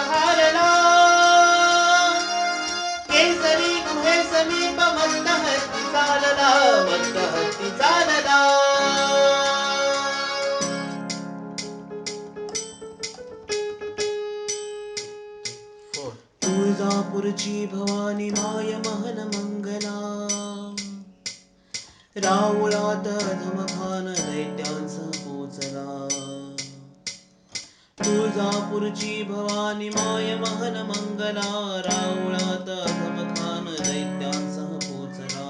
हारला केसरी गुहे समीप मत्त हत्ती चालला मत्त हत्ती चालला तुळजापूरची भवानी माय महन मंगला राऊळात अधमखान दैत्यांसह पोचला तुळजापूरची भवानी माय महन मंगला राऊळात अधमखान दैत्यांसह पोचला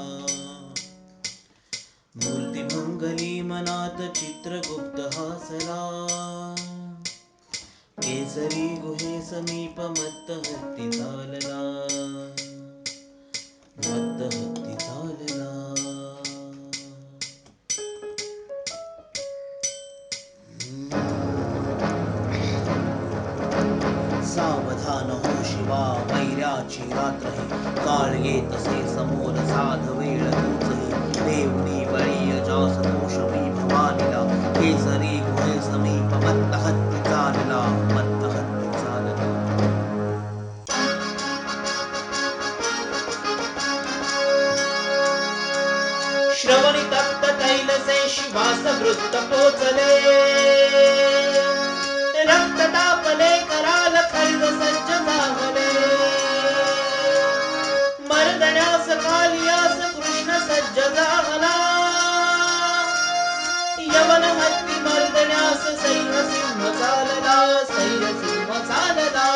मूर्ती मंगली मनात चित्रगुप्त हासला केसरी गुहे समीप मत्त हत्ती चालला मत्त हत्ती चालला सावधान हो शिवा वैऱ्याची रात्र ही काळ येतसे समोर साध वेळ तूचही देवनी बळी अजास दोषमी भवानीला केसरी गुहे समीप मत्त हत्ती चालला मत्त हत्ती चालला श्रवणी तप्त तैलसे शिवास वृत्त पोचले रक्त तापले कराल खड्ग सज्ज जाहले मर्दण्यास कालियास कृष्ण सज्ज जाहला यवन हत्ती मर्दण्यास सैन्य सिंह चालला सैन्य सिंह चालला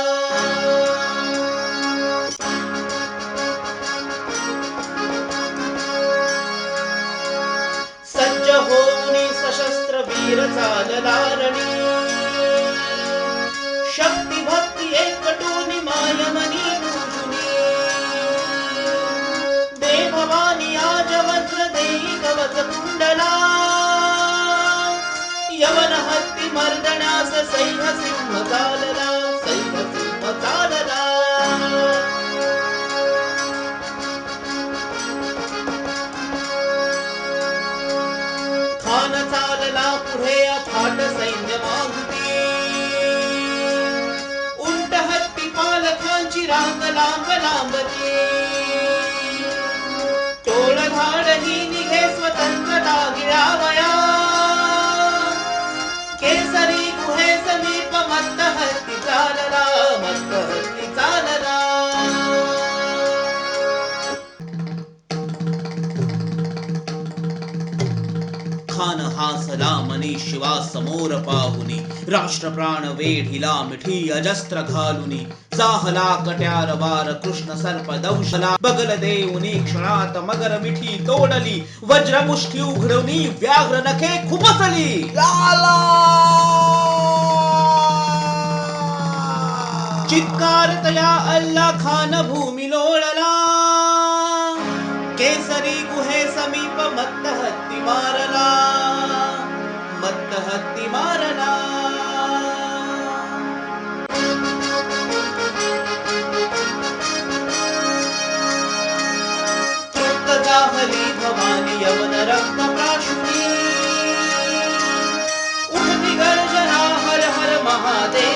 सज्ज होऊनी सशस्त्र वीर चालला रणी शक्ती भक्ती एकटूनी माय मनी पूजुनी दे भवानी आज वज्र देई कवच कुंडला यवन हत्ती मर्दण्यास सैन्य सिंह चालला सैन्य सिंह चालला खान चालला पुढे अफाट सैन्य मागुती पालखांची रांग लांब लांबती टोळ धाड ही निघे स्वतंत्र गिरावया केसरी गुहे समीप मत्त हत्ती चालला मत्त हत्ती चालला खान हासला मनी शिवा समोर पाहुनी राष्ट्रप्राण वेढिला मिठी अजस्त्र घालुनी जाहला कट्यार वार कृष्ण सर्प दंशला बगल देऊनी क्षणात मगर मिठी तोडली वज्र मुष्ठी उघडवनी व्याघ्र नखे खुपसली चित्कार तया अल्ला खान भूमी लोळला केसरी गुहे समीप मत्त हत्ती मारला मत्त हत्ती मारला तृप्त जाहली भवानी यवन रक्त प्राशुनी उठती गर्जना हर हर महादेव